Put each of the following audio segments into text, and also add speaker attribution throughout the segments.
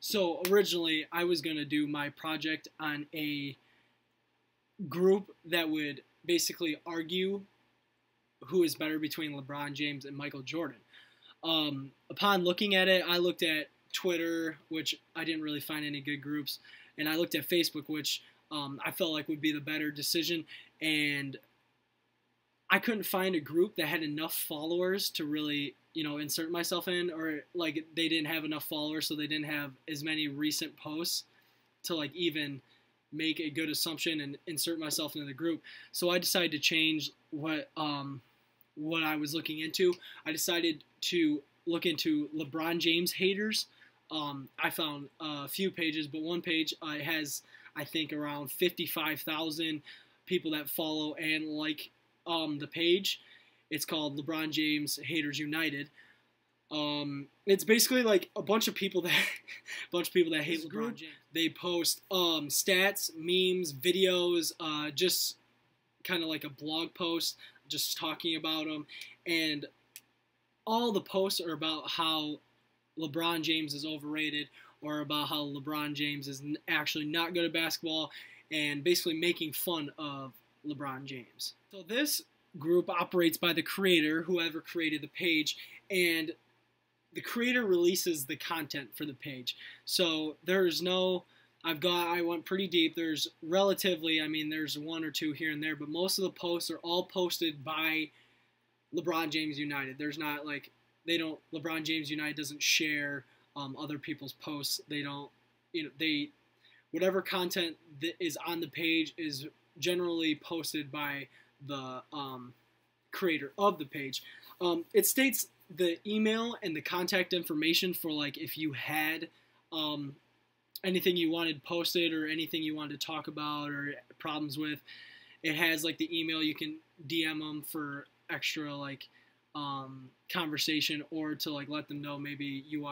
Speaker 1: So originally, I was going to do my project on a group that would basically argue who is better between LeBron James and Michael Jordan. Upon looking at it, I looked at Twitter, which I didn't really find any good groups, and I looked at Facebook, which I felt like would be the better decision, and I couldn't find a group that had enough followers to really, insert myself in, or like they didn't have enough followers, so they didn't have as many recent posts to like even make a good assumption and insert myself into the group. So I decided to change what I was looking into. I decided to look into LeBron James haters. I found a few pages, but one page has, I think, around 55,000 people that follow and like the page. It's called LeBron James Haters United. It's basically like a bunch of people that hate LeBron James. They post stats, memes, videos, just kind of like a blog post, just talking about him, and all the posts are about how LeBron James is overrated, or about how LeBron James is actually not good at basketball, and basically making fun of LeBron James. So this group operates by the creator, whoever created the page, and the creator releases the content for the page. So there's no, I went pretty deep. There's relatively, there's one or two here and there, but most of the posts are all posted by LeBron James United. There's not like, LeBron James United doesn't share other people's posts. They don't, whatever content that is on the page is generally posted by the creator of the page. It states the email and the contact information for like if you had anything you wanted posted or anything you wanted to talk about or problems with. It has like the email, you can DM them for extra like conversation, or to like let them know maybe you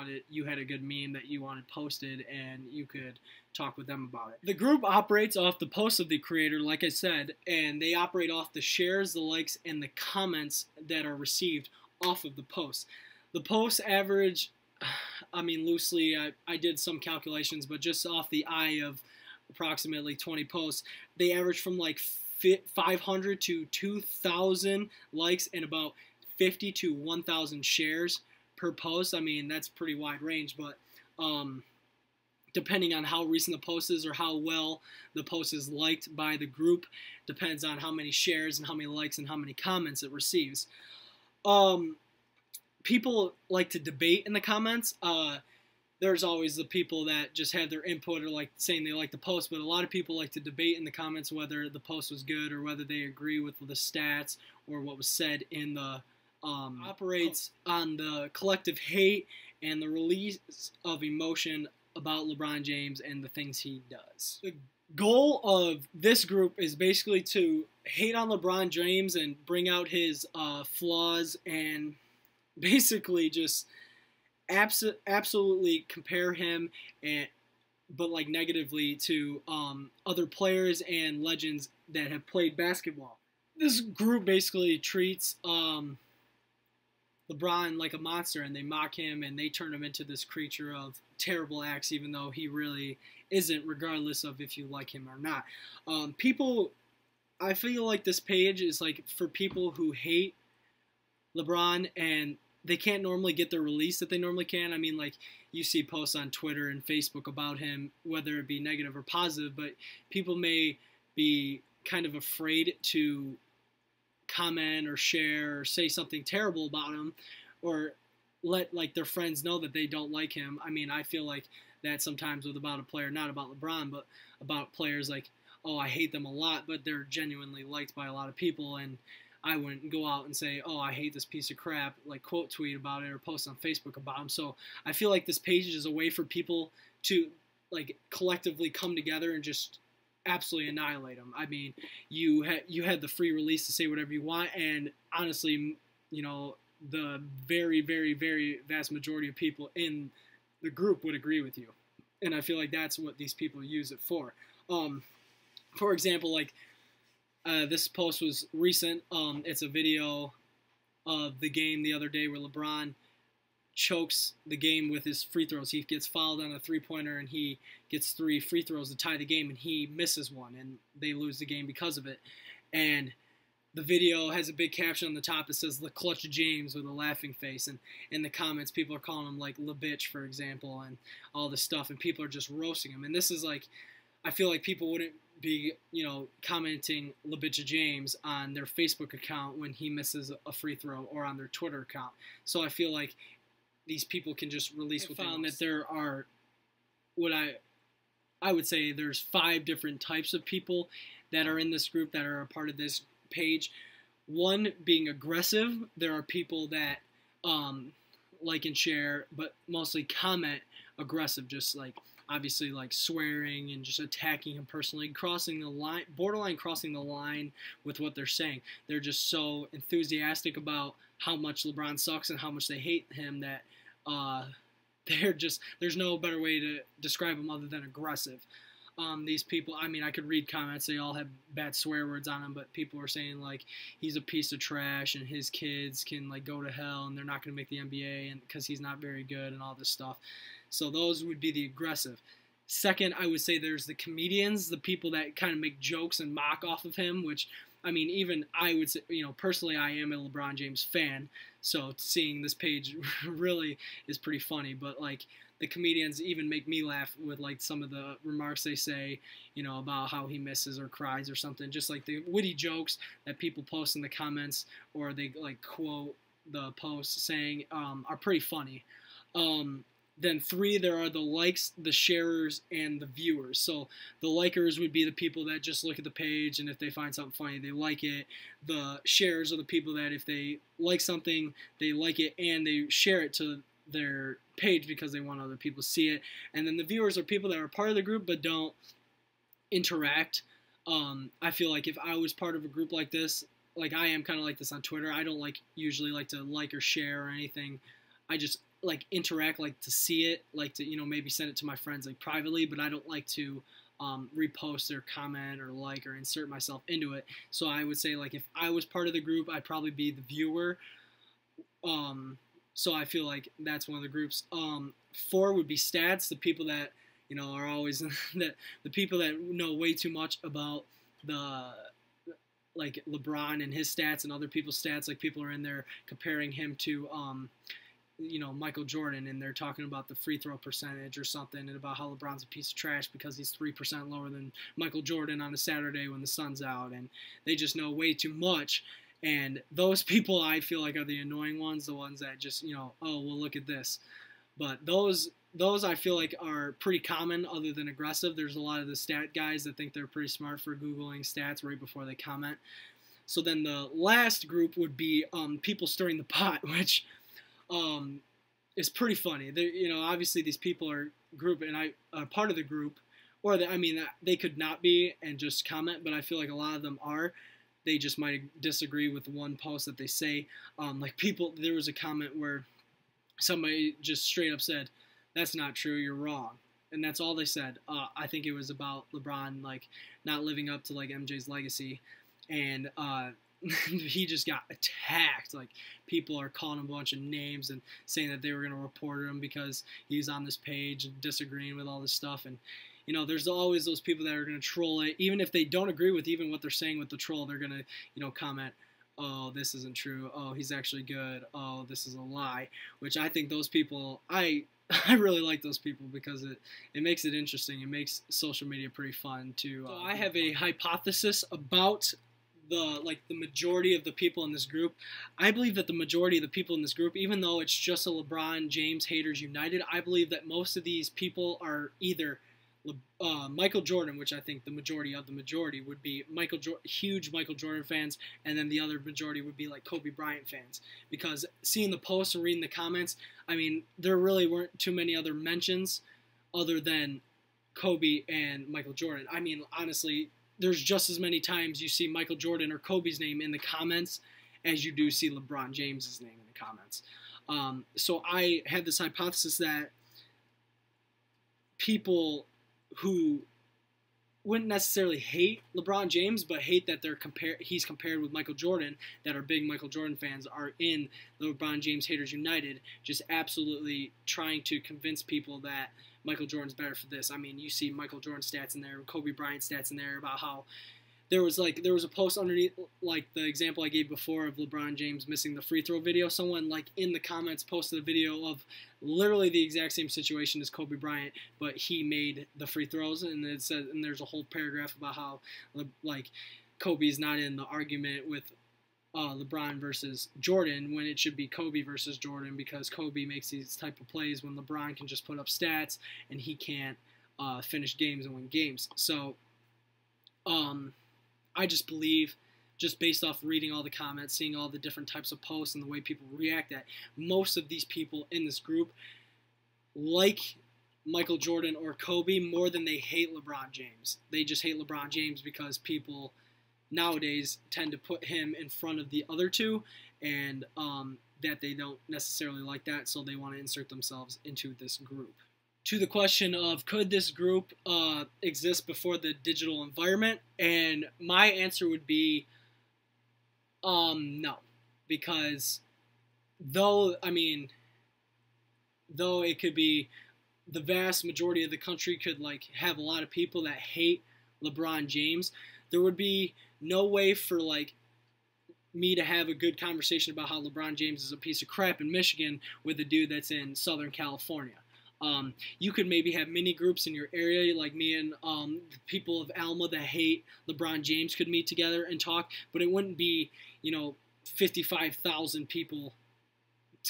Speaker 1: had a good meme that you wanted posted and you could talk with them about it. The group operates off the posts of the creator, like I said, and they operate off the shares, the likes, and the comments that are received off of the posts. The posts average, loosely, I did some calculations, but just off the eye of approximately 20 posts, they average from like 500 to 2,000 likes and about 50 to 1,000 shares per post. That's pretty wide range, but depending on how recent the post is or how well the post is liked by the group, depends on how many shares and how many likes and how many comments it receives. People like to debate in the comments. There's always the people that just have their input or like saying they like the post, but a lot of people like to debate in the comments whether the post was good or whether they agree with the stats or what was said in the operates on the collective hate and the release of emotion about LeBron James and the things he does. The goal of this group is basically to hate on LeBron James and bring out his flaws and basically just absolutely compare him but like negatively to other players and legends that have played basketball. This group basically treats LeBron like a monster, and they mock him and they turn him into this creature of terrible acts, even though he really isn't, regardless of if you like him or not. I feel like this page is like for people who hate LeBron and they can't normally get the release that they normally can. Like you see posts on Twitter and Facebook about him, whether it be negative or positive, but people may be kind of afraid to comment or share or say something terrible about him or let like their friends know that they don't like him. I feel like that sometimes with about a player, not about LeBron, but about players like, oh, I hate them a lot, but they're genuinely liked by a lot of people, and I wouldn't go out and say, oh, I hate this piece of crap, like quote tweet about it or post on Facebook about him. So I feel like this page is a way for people to like collectively come together and just absolutely annihilate him. You had the free release to say whatever you want, and honestly, the very, very, very vast majority of people in the group would agree with you. And I feel like that's what these people use it for. For example, like this post was recent. It's a video of the game the other day where LeBron chokes the game with his free throws. He gets fouled on a three-pointer, and he gets 3 free throws to tie the game, and he misses one, and they lose the game because of it. And the video has a big caption on the top that says "The Clutch of James" with a laughing face, and in the comments people are calling him like "Le bitch," for example, and all this stuff, and people are just roasting him. And this is like, I feel like people wouldn't be, commenting "Le bitch of James" on their Facebook account when he misses a free throw, or on their Twitter account. So I feel like these people can just release what they found. That there are, what I would say, there's 5 different types of people that are in this group that are a part of this page. One being aggressive. There are people that like and share, but mostly comment aggressive, just like obviously like swearing and just attacking him personally, crossing the line, borderline crossing the line with what they're saying. They're just so enthusiastic about how much LeBron sucks and how much they hate him that there's no better way to describe them other than aggressive. These people, I mean, I could read comments, they all have bad swear words on them, but people are saying like he's a piece of trash and his kids can like go to hell and they're not going to make the NBA and because he's not very good and all this stuff. So those would be the aggressive. Second, I would say there's the comedians, the people that kind of make jokes and mock off of him, which, I mean, even I would say, personally, I am a LeBron James fan, so seeing this page really is pretty funny. But, like, the comedians even make me laugh with, like, some of the remarks they say, about how he misses or cries or something. Just, like, the witty jokes that people post in the comments or they, like, quote the post saying are pretty funny. Then 3, there are the likes, the sharers, and the viewers. So the likers would be the people that just look at the page, and if they find something funny, they like it. The sharers are the people that if they like something, they like it, and they share it to their page because they want other people to see it. And then the viewers are people that are part of the group but don't interact. I feel like if I was part of a group like this, like I am kind of like this on Twitter, I don't usually like to like or share or anything. I just like interact, like to see it, like to maybe send it to my friends like privately, but I don't like to repost or comment or like or insert myself into it. So I would say like if I was part of the group, I'd probably be the viewer. So I feel like that's one of the groups. 4 would be stats, the people that are always the people that know way too much about like LeBron and his stats and other people's stats. Like people are in there comparing him to Michael Jordan, and they're talking about the free throw percentage or something, and about how LeBron's a piece of trash because he's 3% lower than Michael Jordan on a Saturday when the sun's out, and they just know way too much. And those people, I feel like, are the annoying ones, the ones that just, oh, well, look at this. But those I feel like are pretty common other than aggressive. There's a lot of the stat guys that think they're pretty smart for Googling stats right before they comment. So then the last group would be people stirring the pot, which is pretty funny. Obviously these people are group and I are part of the group, or they could not be and just comment, but I feel like a lot of them are. They just might disagree with one post that they say. There was a comment where somebody just straight up said, "That's not true, you're wrong." And that's all they said. I think it was about LeBron, like, not living up to, like, MJ's legacy. And he just got attacked. Like, people are calling him a bunch of names and saying that they were going to report him because he's on this page and disagreeing with all this stuff. And, there's always those people that are going to troll it. Even if they don't agree with even what they're saying with the troll, they're going to, comment, "Oh, this isn't true. Oh, he's actually good. Oh, this is a lie." Which I think those people, I really like those people because it makes it interesting. It makes social media pretty fun to. So I have a hypothesis about the majority of the people in this group. I believe that the majority of the people in this group, even though it's just a LeBron James haters united, I believe that most of these people are either Michael Jordan, which I think the majority of the majority would be huge Michael Jordan fans, and then the other majority would be like Kobe Bryant fans. Because seeing the posts and reading the comments, I mean, there really weren't too many other mentions other than Kobe and Michael Jordan. I mean, honestly, there's just as many times you see Michael Jordan or Kobe's name in the comments as you do see LeBron James's name in the comments. So I had this hypothesis that people who wouldn't necessarily hate LeBron James, but hate that he's compared with Michael Jordan, that are big Michael Jordan fans are in the LeBron James Haters United, just absolutely trying to convince people that Michael Jordan's better for this. I mean, you see Michael Jordan stats in there, Kobe Bryant stats in there about how there was a post underneath, like the example I gave before of LeBron James missing the free throw video. Someone like in the comments posted a video of literally the exact same situation as Kobe Bryant, but he made the free throws, and it says, and there's a whole paragraph about how like Kobe's not in the argument with LeBron versus Jordan when it should be Kobe versus Jordan, because Kobe makes these type of plays when LeBron can just put up stats and he can't finish games and win games. So I just believe, just based off reading all the comments, seeing all the different types of posts and the way people react, that most of these people in this group like Michael Jordan or Kobe more than they hate LeBron James. They just hate LeBron James because people nowadays tend to put him in front of the other two, and that they don't necessarily like that, so they want to insert themselves into this group. To the question of could this group exist before the digital environment, and my answer would be no, because though it could be the vast majority of the country could like have a lot of people that hate LeBron James, there would be no way for like me to have a good conversation about how LeBron James is a piece of crap in Michigan with a dude that's in Southern California. You could maybe have mini groups in your area, like me and people of Alma that hate LeBron James could meet together and talk, but it wouldn't be, 55,000 people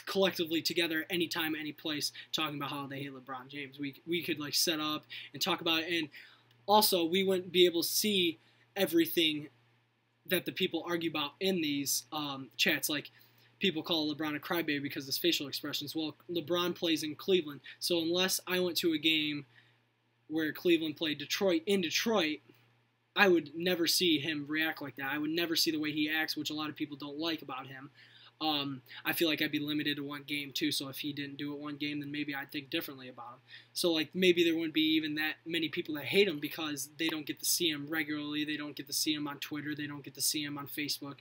Speaker 1: collectively together anytime, any place, talking about how they hate LeBron James. We could like set up and talk about it, and also we wouldn't be able to see everything that the people argue about in these chats. Like, people call LeBron a crybaby because of his facial expressions. Well, LeBron plays in Cleveland, so unless I went to a game where Cleveland played Detroit in Detroit, I would never see him react like that. I would never see the way he acts, which a lot of people don't like about him. I feel like I'd be limited to one game too, so if he didn't do it one game, then maybe I'd think differently about him. So like maybe there wouldn't be even that many people that hate him because they don't get to see him regularly. They don't get to see him on Twitter. They don't get to see him on Facebook.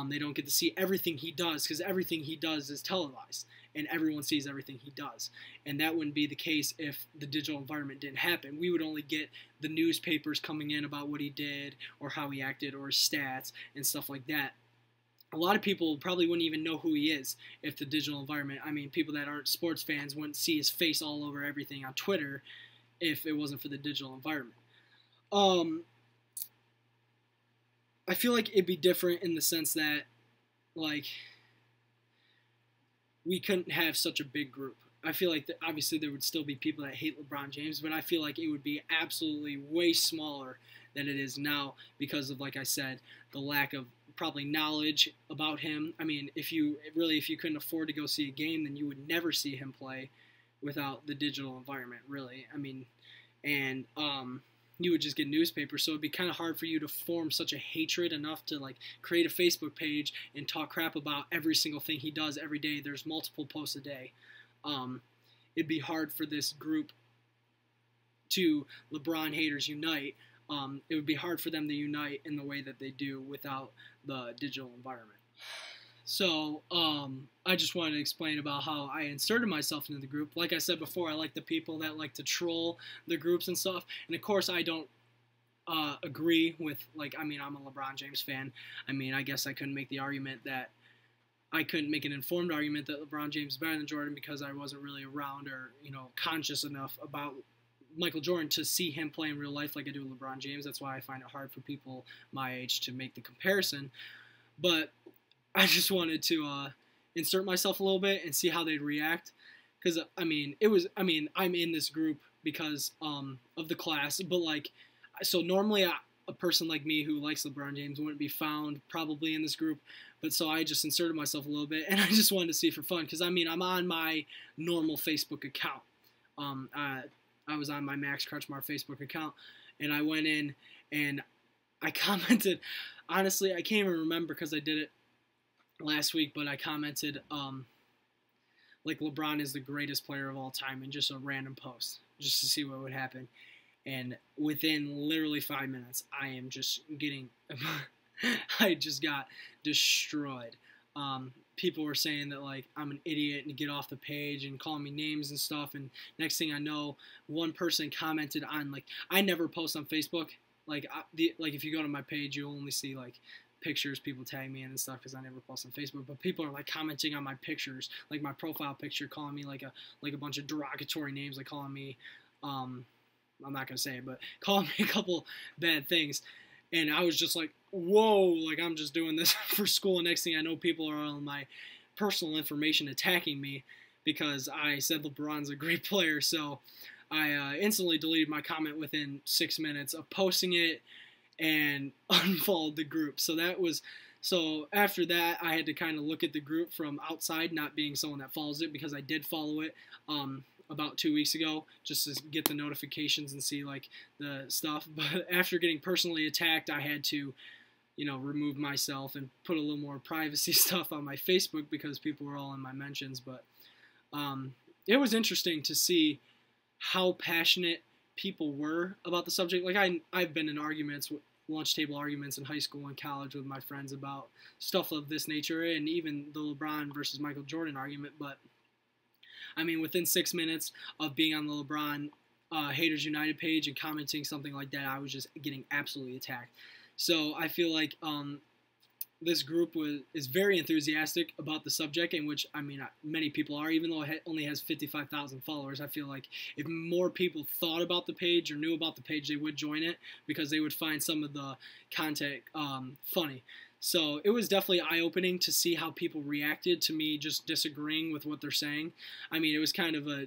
Speaker 1: They don't get to see everything he does, because everything he does is televised, and everyone sees everything he does. And that wouldn't be the case if the digital environment didn't happen. We would only get the newspapers coming in about what he did or how he acted or his stats and stuff like that. A lot of people probably wouldn't even know who he is if the digital environment, people that aren't sports fans wouldn't see his face all over everything on Twitter if it wasn't for the digital environment. I feel like it'd be different in the sense that, like, we couldn't have such a big group. I feel like obviously there would still be people that hate LeBron James, but I feel like it would be absolutely way smaller than it is now because of, like I said, the lack of probably knowledge about him. If you couldn't afford to go see a game, then you would never see him play without the digital environment, really. You would just get newspapers, so it'd be kind of hard for you to form such a hatred enough to like create a Facebook page and talk crap about every single thing he does every day. There's multiple posts a day. It'd be hard for this group to LeBron haters unite. It would be hard for them to unite in the way that they do without the digital environment. So I just wanted to explain about how I inserted myself into the group. Like I said before, I like the people that like to troll the groups and stuff. And of course, I don't agree with, I'm a LeBron James fan. I guess I couldn't make the argument that I couldn't make an informed argument that LeBron James is better than Jordan because I wasn't really around or, conscious enough about Michael Jordan to see him play in real life like I do with LeBron James. That's why I find it hard for people my age to make the comparison. But I just wanted to insert myself a little bit and see how they'd react. Because, I'm in this group because of the class. But, so normally a person like me who likes LeBron James wouldn't be found probably in this group. But so I just inserted myself a little bit. And I just wanted to see for fun. Because, I'm on my normal Facebook account. I was on my Max Crutchmar Facebook account. And I went in and I commented. Honestly, I can't even remember because I did it last week, but I commented LeBron is the greatest player of all time in just a random post just to see what would happen. And within literally 5 minutes, I am just getting, I just got destroyed. People were saying that like I'm an idiot and to get off the page and calling me names and stuff. And next thing I know, one person commented on like I never post on Facebook. Like like if you go to my page, you'll only see like pictures people tag me in and stuff because I never post on Facebook. But people are like commenting on my pictures, like my profile picture, calling me like a bunch of derogatory names, like calling me I'm not gonna say it, but calling me a couple bad things. And I was just like, whoa, like I'm just doing this for school. And next thing I know, people are on my personal information attacking me because I said LeBron's a great player. So I instantly deleted my comment within 6 minutes of posting it and unfollowed the group. So after that, I had to kind of look at the group from outside, not being someone that follows it, because I did follow it about 2 weeks ago just to get the notifications and see like the stuff. But after getting personally attacked, I had to, remove myself and put a little more privacy stuff on my Facebook because people were all in my mentions. But it was interesting to see how passionate people were about the subject. Like I've been in arguments, lunch table arguments in high school and college with my friends about stuff of this nature, and even the LeBron versus Michael Jordan argument. But I mean, within 6 minutes of being on the LeBron Haters United page and commenting something like that, I was just getting absolutely attacked. So I feel like this group is very enthusiastic about the subject, in which, I mean, many people are, even though it only has 55,000 followers. I feel like if more people thought about the page or knew about the page, they would join it because they would find some of the content funny. So it was definitely eye-opening to see how people reacted to me just disagreeing with what they're saying. I mean, it was kind of a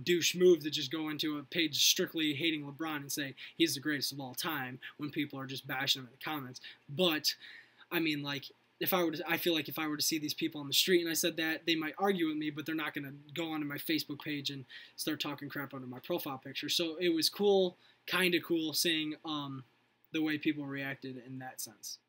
Speaker 1: douche move to just go into a page strictly hating LeBron and say he's the greatest of all time when people are just bashing him in the comments. But I mean, like, I feel like if I were to see these people on the street and I said that, they might argue with me, but they're not going to go onto my Facebook page and start talking crap under my profile picture. So it was cool, kind of cool, seeing the way people reacted in that sense.